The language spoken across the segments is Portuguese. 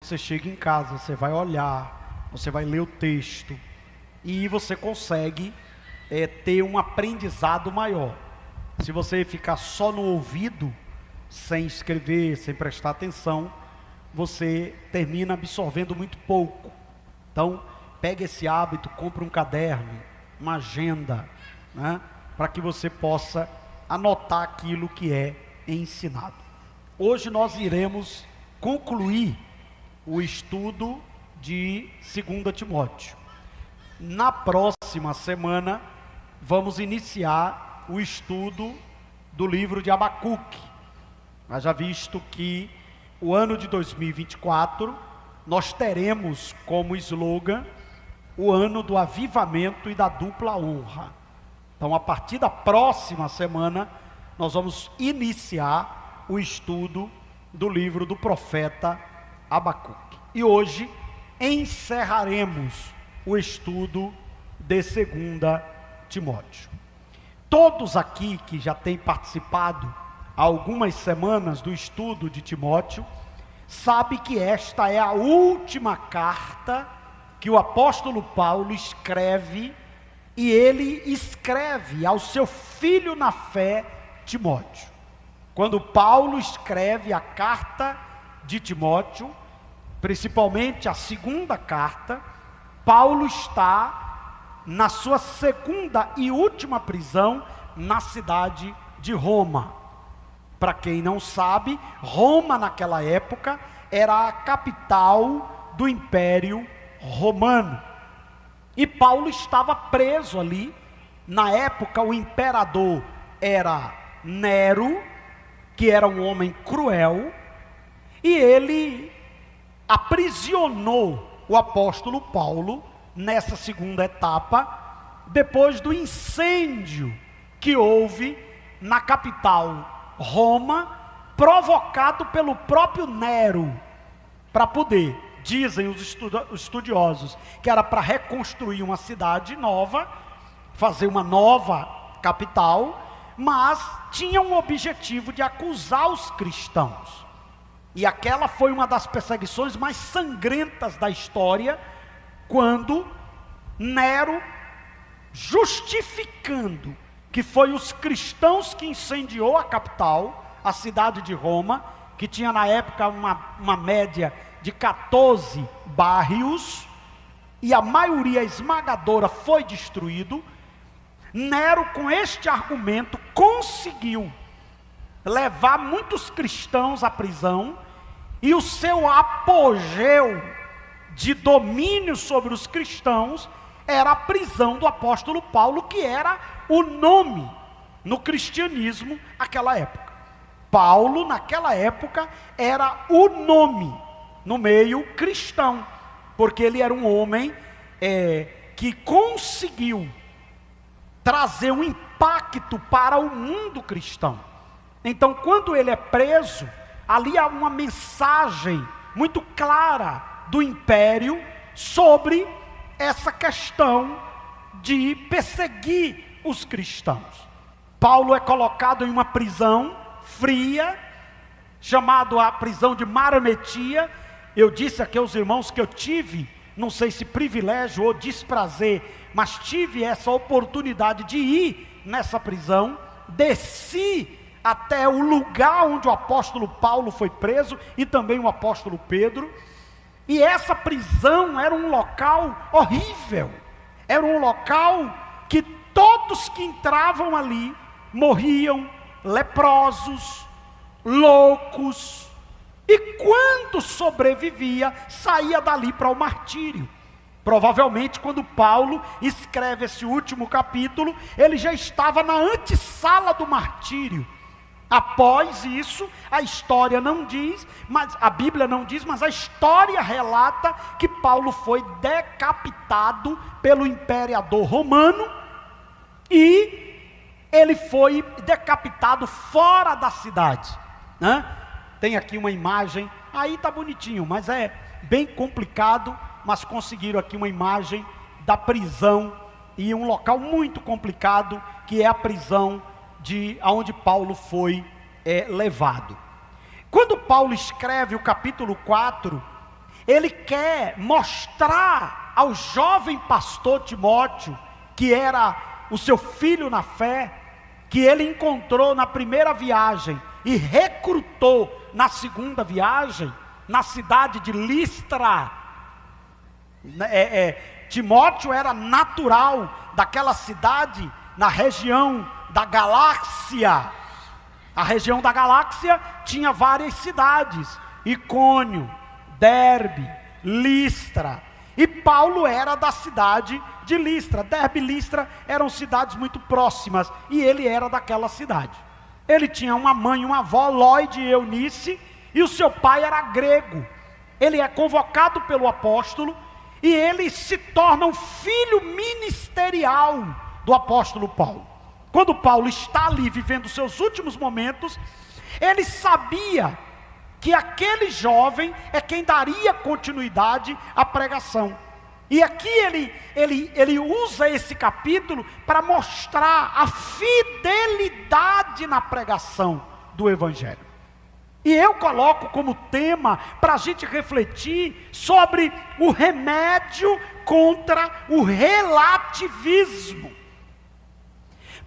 você chega em casa, você vai olhar, você vai ler o texto, e você consegue ter um aprendizado maior. Se você ficar só no ouvido, sem escrever, sem prestar atenção, você termina absorvendo muito pouco. Então, pegue esse hábito, compre um caderno, uma agenda, né, para que você possa anotar aquilo que é ensinado. Hoje nós iremos concluir o estudo de 2 Timóteo. Na próxima semana, vamos iniciar o estudo do livro de Abacuque. Haja visto que o ano de 2024, nós teremos como slogan o ano do avivamento e da dupla honra. Então, a partir da próxima semana, nós vamos iniciar o estudo do livro do profeta Abacuque. E hoje encerraremos o estudo de 2 Timóteo. Todos aqui que já têm participado há algumas semanas do estudo de Timóteo, sabem que esta é a última carta que o apóstolo Paulo escreve, e ele escreve ao seu filho na fé, Timóteo. Quando Paulo escreve a carta de Timóteo, principalmente a segunda carta, Paulo está na sua segunda e última prisão na cidade de Roma. Para quem não sabe, Roma naquela época era a capital do Império Romano. E Paulo estava preso ali. Na época o imperador era Nero, que era um homem cruel, e ele aprisionou o apóstolo Paulo nessa segunda etapa, depois do incêndio que houve na capital Roma, provocado pelo próprio Nero, para poder, dizem os estudiosos, que era para reconstruir uma cidade nova, fazer uma nova capital, mas tinha um objetivo de acusar os cristãos. E aquela foi uma das perseguições mais sangrentas da história, quando Nero, justificando que foi os cristãos que incendiou a capital, a cidade de Roma, que tinha na época uma média de 14 bairros, e a maioria esmagadora foi destruído. Nero, com este argumento, conseguiu levar muitos cristãos à prisão, e o seu apogeu de domínio sobre os cristãos era a prisão do apóstolo Paulo, que era o nome no cristianismo naquela época. Paulo, naquela época, era o nome no meio cristão, porque ele era um homem que conseguiu trazer um impacto para o mundo cristão. Então, quando ele é preso, ali há uma mensagem muito clara do império sobre essa questão de perseguir os cristãos. Paulo é colocado em uma prisão fria, chamada a prisão de Marametia. Eu disse aqui aos irmãos que eu tive, não sei se privilégio ou desprazer, mas tive essa oportunidade de ir nessa prisão, desci até o lugar onde o apóstolo Paulo foi preso, e também o apóstolo Pedro, e essa prisão era um local horrível, era um local que todos que entravam ali, morriam leprosos, loucos, e quando sobrevivia, saía dali para o martírio. Provavelmente quando Paulo escreve esse último capítulo, ele já estava na antessala do martírio. Após isso, a história não diz, mas a Bíblia não diz, mas a história relata que Paulo foi decapitado pelo imperador romano, e ele foi decapitado fora da cidade, né? Tem aqui uma imagem, aí está bonitinho, mas é bem complicado, mas conseguiram aqui uma imagem da prisão, e um local muito complicado, que é a prisão aonde Paulo foi levado. Quando Paulo escreve o capítulo 4, ele quer mostrar ao jovem pastor Timóteo, que era o seu filho na fé, que ele encontrou na primeira viagem e recrutou na segunda viagem, na cidade de Listra. Timóteo era natural daquela cidade na região da Galácia. A região da Galácia tinha várias cidades: Icônio, Derbe, Listra. E Paulo era da cidade de Listra. Derbe e Listra eram cidades muito próximas, e ele era daquela cidade. Ele tinha uma mãe e uma avó, Lóide e Eunice, e o seu pai era grego. Ele é convocado pelo apóstolo, e ele se torna um filho ministerial do apóstolo Paulo. Quando Paulo está ali vivendo seus últimos momentos, ele sabia que aquele jovem é quem daria continuidade à pregação. E aqui ele usa esse capítulo para mostrar a fidelidade na pregação do Evangelho. E eu coloco como tema para a gente refletir sobre o remédio contra o relativismo.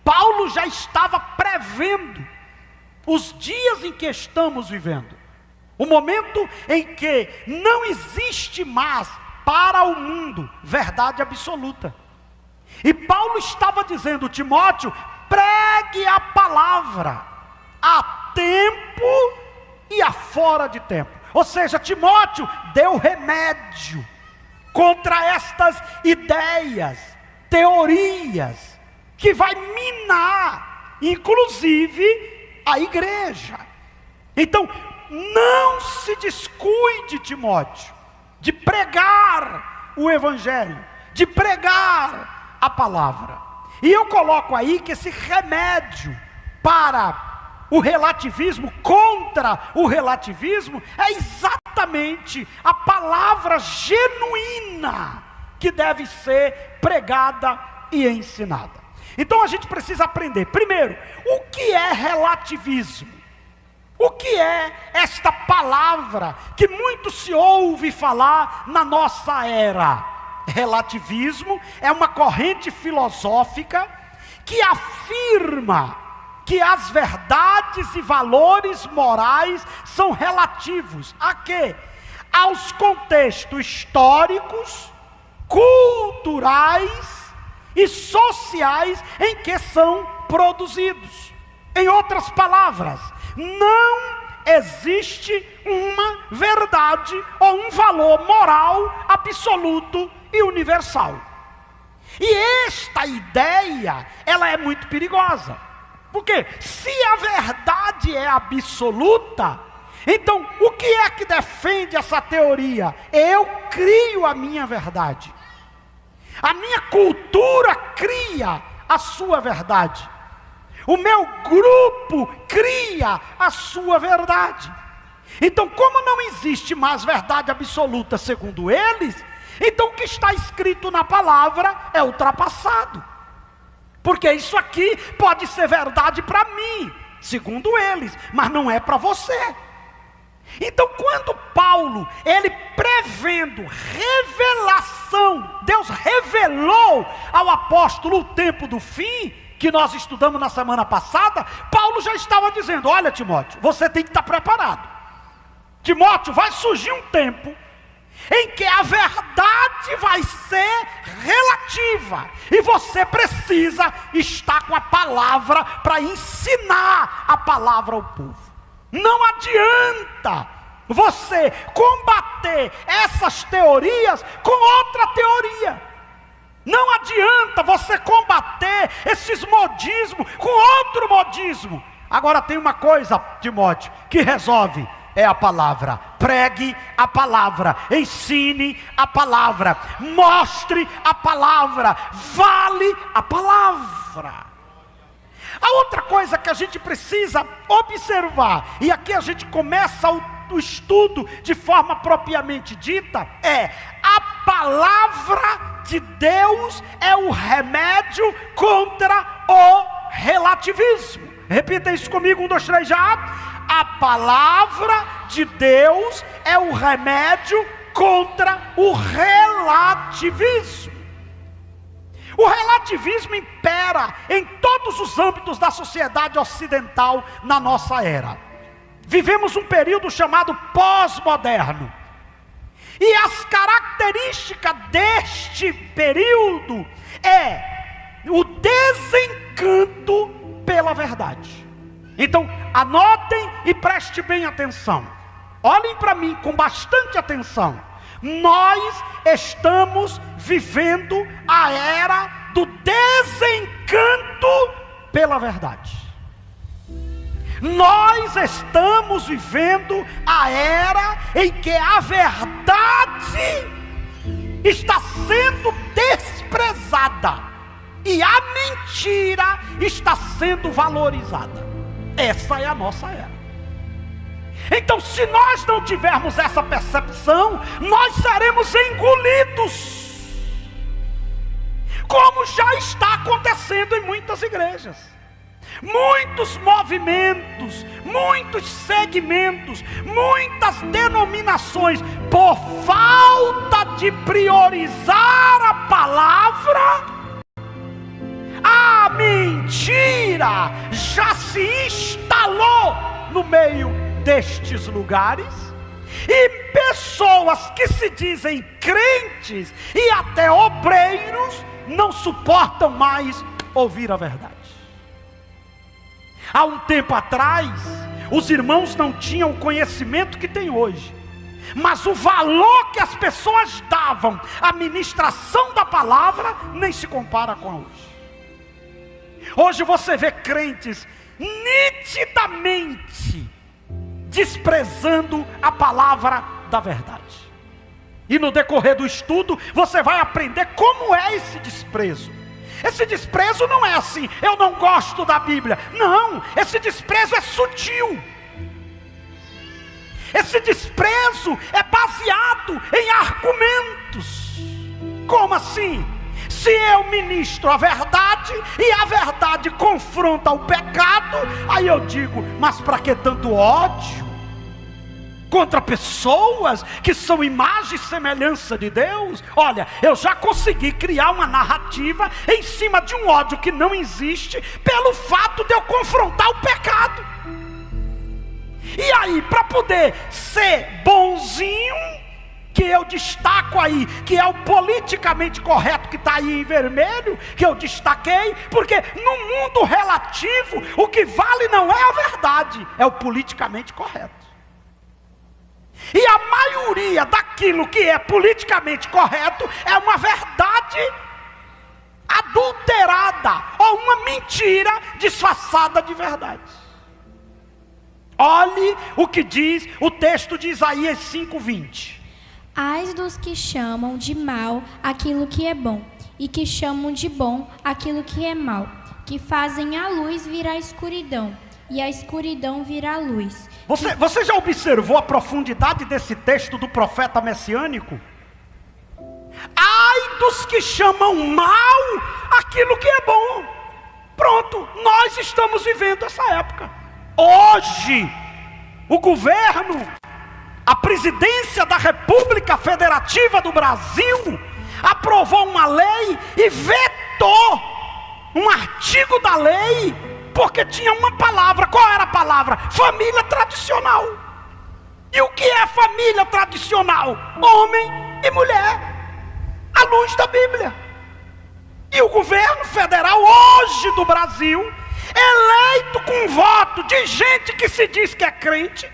Paulo já estava prevendo os dias em que estamos vivendo. O momento em que não existe mais para o mundo verdade absoluta. E Paulo estava dizendo: Timóteo, pregue a palavra a tempo e a fora de tempo. Ou seja, Timóteo deu remédio contra estas ideias, teorias, que vai minar, inclusive, a igreja. Então, não se descuide, Timóteo, de pregar o Evangelho, de pregar a palavra. E eu coloco aí que esse remédio para o relativismo, contra o relativismo, é exatamente a palavra genuína que deve ser pregada e ensinada. Então a gente precisa aprender, primeiro, o que é relativismo? O que é esta palavra que muito se ouve falar na nossa era? Relativismo é uma corrente filosófica que afirma que as verdades e valores morais são relativos a quê? Aos contextos históricos, culturais e sociais em que são produzidos. Em outras palavras, não existe uma verdade ou um valor moral absoluto e universal. E esta ideia, ela é muito perigosa. Porque se a verdade é absoluta, então o que é que defende essa teoria? Eu crio a minha verdade. A minha cultura cria a sua verdade. O meu grupo cria a sua verdade. Então, como não existe mais verdade absoluta segundo eles, então o que está escrito na palavra é ultrapassado. Porque isso aqui pode ser verdade para mim, segundo eles, mas não é para você. Então, quando Paulo, ele prevendo revelação, Deus revelou ao apóstolo o tempo do fim, que nós estudamos na semana passada, Paulo já estava dizendo: olha, Timóteo, você tem que estar preparado. Timóteo, vai surgir um tempo em que a verdade vai ser relativa, e você precisa estar com a palavra para ensinar a palavra ao povo. Não adianta você combater essas teorias com outra teoria. Não adianta você combater esses modismos com outro modismo. Agora tem uma coisa, Timóteo, que resolve: é a palavra. Pregue a palavra, ensine a palavra, mostre a palavra, vale a palavra. A outra coisa que a gente precisa observar, e aqui a gente começa o estudo de forma propriamente dita, é: a palavra de Deus é o remédio contra o relativismo. Repita isso comigo, 1, 2, 3, já. A palavra de Deus é o remédio contra o relativismo. O relativismo impera em todos os âmbitos da sociedade ocidental na nossa era. Vivemos um período chamado pós-moderno. E as características deste período é o desencanto pela verdade. Então, anotem e prestem bem atenção. Olhem para mim com bastante atenção. Nós estamos vivendo a era do desencanto pela verdade. Nós estamos vivendo a era em que a verdade está sendo desprezada e a mentira está sendo valorizada. Essa é a nossa era. Então, se nós não tivermos essa percepção, nós seremos engolidos, como já está acontecendo em muitas igrejas. Muitos movimentos, muitos segmentos, muitas denominações, por falta de priorizar a palavra, a mentira já se instalou no meio destes lugares, e pessoas que se dizem crentes e até obreiros não suportam mais ouvir a verdade. Há um tempo atrás, os irmãos não tinham o conhecimento que têm hoje, mas o valor que as pessoas davam à ministração da palavra nem se compara com a hoje. Hoje você vê crentes nitidamente desprezando a palavra da verdade. E no decorrer do estudo, você vai aprender como é esse desprezo. Esse desprezo não é assim, eu não gosto da Bíblia. Não, esse desprezo é sutil. Esse desprezo é baseado em argumentos. Como assim? Se eu ministro a verdade e a verdade confronta o pecado, aí eu digo, mas para que tanto ódio contra pessoas que são imagem e semelhança de Deus? Olha, eu já consegui criar uma narrativa em cima de um ódio que não existe, pelo fato de eu confrontar o pecado. E aí, para poder ser bonzinho, que eu destaco aí, que é o politicamente correto que está aí em vermelho, que eu destaquei, porque no mundo relativo, o que vale não é a verdade, é o politicamente correto. E a maioria daquilo que é politicamente correto é uma verdade adulterada, ou uma mentira disfarçada de verdade. Olhe o que diz o texto de Isaías 5:20. Ai dos que chamam de mal aquilo que é bom, e que chamam de bom aquilo que é mal, que fazem a luz vir à escuridão, e a escuridão vir à luz. Você já observou a profundidade desse texto do profeta messiânico? Ai dos que chamam mal aquilo que é bom. Pronto, nós estamos vivendo essa época. Hoje, o governo, a presidência da República Federativa do Brasil aprovou uma lei e vetou um artigo da lei, porque tinha uma palavra. Qual era a palavra? Família tradicional. E o que é família tradicional? Homem e mulher, à luz da Bíblia. E o governo federal hoje do Brasil, eleito com voto de gente que se diz que é crente,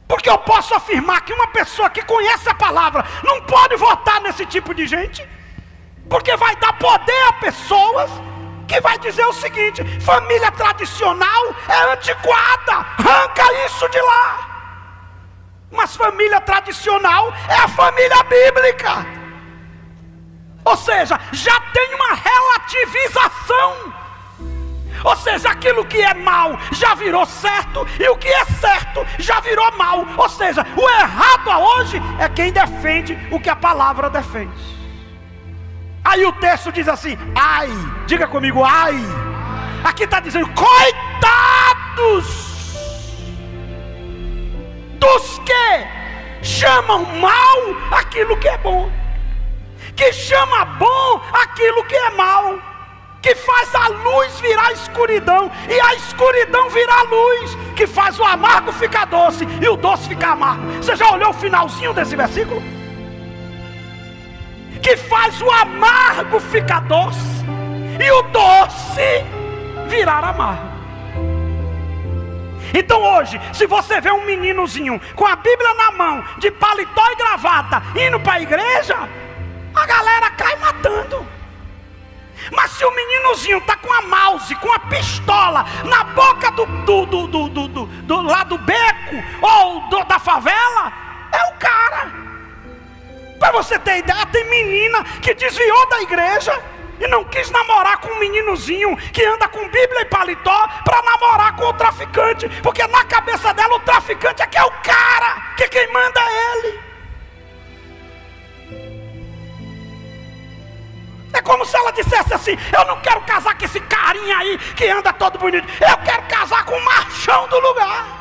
porque eu posso afirmar que uma pessoa que conhece a palavra não pode votar nesse tipo de gente, porque vai dar poder a pessoas que vai dizer o seguinte: família tradicional é antiquada, arranca isso de lá. Mas família tradicional é a família bíblica. Ou seja, já tem uma relativização. Ou seja, aquilo que é mal já virou certo, e o que é certo já virou mal. Ou seja, o errado a hoje é quem defende o que a palavra defende. Aí o texto diz assim: ai, diga comigo, ai. Aqui está dizendo: coitados dos que chamam mal aquilo que é bom, que chama bom aquilo que é mal, que faz a luz virar escuridão e a escuridão virar luz, que faz o amargo ficar doce e o doce ficar amargo. Você já olhou o finalzinho desse versículo? Que faz o amargo ficar doce e o doce virar amargo. Então hoje, se você vê um meninozinho com a Bíblia na mão, de paletó e gravata, indo para a igreja, a galera cai matando. Mas se o meninozinho está com a mouse, com a pistola na boca lá do beco ou da favela, é o cara. Para você ter ideia, tem menina que desviou da igreja e não quis namorar com um meninozinho que anda com Bíblia e paletó para namorar com o traficante, porque na cabeça dela o traficante é que é o cara, que quem manda é ele. É como se ela dissesse assim: eu não quero casar com esse carinha aí que anda todo bonito, eu quero casar com o machão do lugar.